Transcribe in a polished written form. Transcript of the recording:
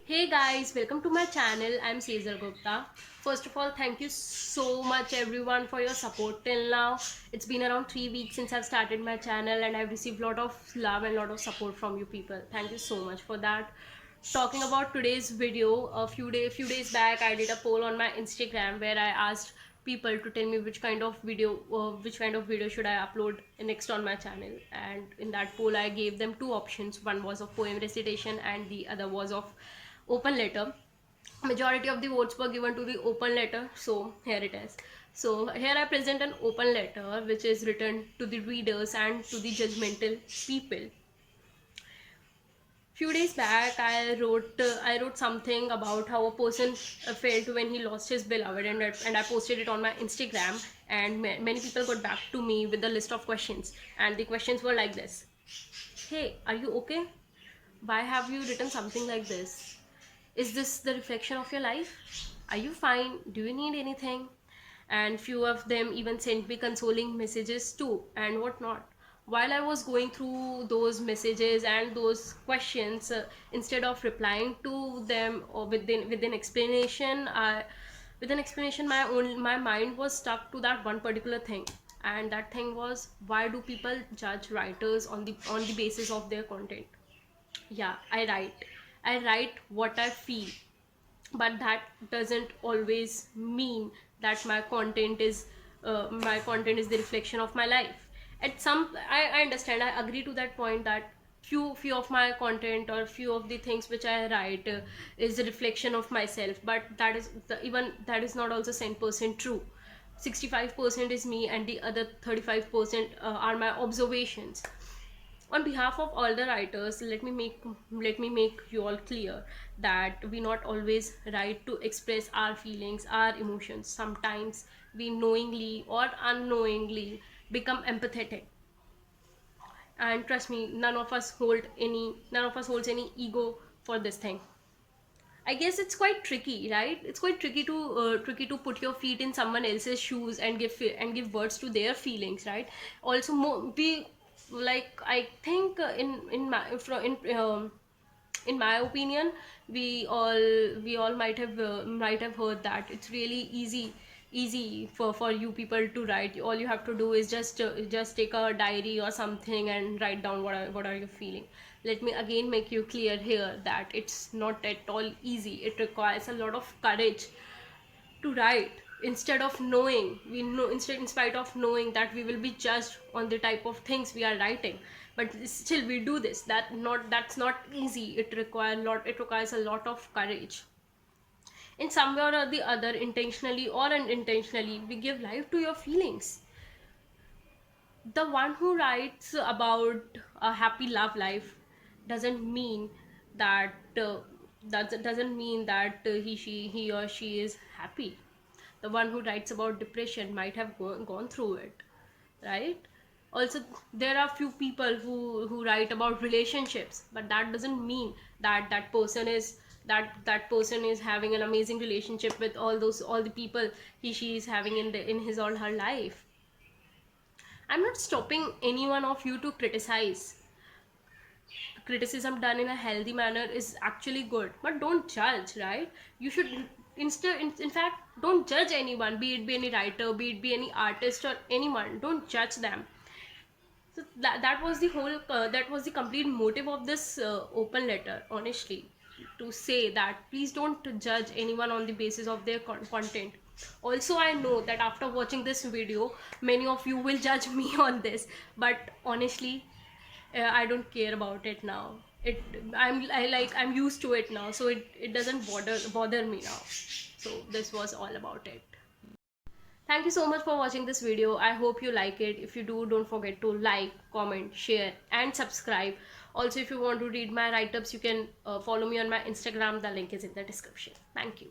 Hey guys, welcome to my channel. I'm Sejal Gupta. First of all, thank you so much everyone for your support till now. It's been around 3 weeks since I've started my channel and I've received a lot of love and a lot of support from you people. Thank you so much for that. Talking about today's video, a few days back I did a poll on my Instagram where I asked people to tell me which kind of video should I upload next on my channel, and in that poll I gave them two options. One was of poem recitation and the other was of open letter. Majority of the votes were given to the open letter, so here it is. So here I present an open letter which is written to the readers and to the judgmental people. Few days back I wrote something about how a person felt when he lost his beloved, and I posted it on my Instagram, and many people got back to me with a list of questions, and the questions were like this: hey, are you okay? Why have you written something like this? Is this the reflection of your life? Are you fine? Do you need anything? And few of them even sent me consoling messages too, and whatnot. While I was going through those messages and those questions, instead of replying to them or with an explanation, my mind was stuck to that one particular thing, and that thing was, why do people judge writers on the basis of their content? Yeah, I write what I feel, but that doesn't always mean that my content is the reflection of my life. At some, I understand, I agree to that point that few of my content or few of the things which I write is a reflection of myself, but even that is not also 10% true. 65% is me and the other 35% are my observations. On behalf of all the writers, let me make you all clear that we not always write to express our feelings, our emotions. Sometimes we knowingly or unknowingly become empathetic, and trust me, none of us holds any ego for this thing. I guess it's quite tricky, right? It's quite tricky to put your feet in someone else's shoes and give words to their feelings, right? Also, we, like, I think in my opinion, we all might have heard that it's really easy for you people to write. All you have to do is just take a diary or something and write down what are you feeling. Let me again make you clear here that it's not at all easy. It requires a lot of courage to write. Instead of knowing we know instead In spite of knowing that we will be judged on the type of things we are writing, but still we do this. That's not easy. It requires a lot of courage. In some way or the other, intentionally or unintentionally, we give life to your feelings. The one who writes about a happy love life doesn't mean that he or she is happy. The one who writes about depression might have gone through it, right? Also, there are few people who write about relationships, but that doesn't mean that person is having an amazing relationship with all the people he she is having in his or her life. I'm not stopping any one of you to criticize. Criticism done in a healthy manner is actually good, but don't judge, right? You should in fact, don't judge anyone, be it be any writer, be it be any artist or anyone. Don't judge them. So that was the complete motive of this open letter, honestly, to say that please don't judge anyone on the basis of their content. Also, I know that after watching this video, many of you will judge me on this, but honestly, I don't care about it now. I'm used to it now, so it doesn't bother me now. So this was all about it. Thank you so much for watching this video. I hope you like it. If you do, don't forget to like, comment, share and subscribe. Also, if you want to read my write-ups, you can follow me on my Instagram. The link is in the description. Thank you.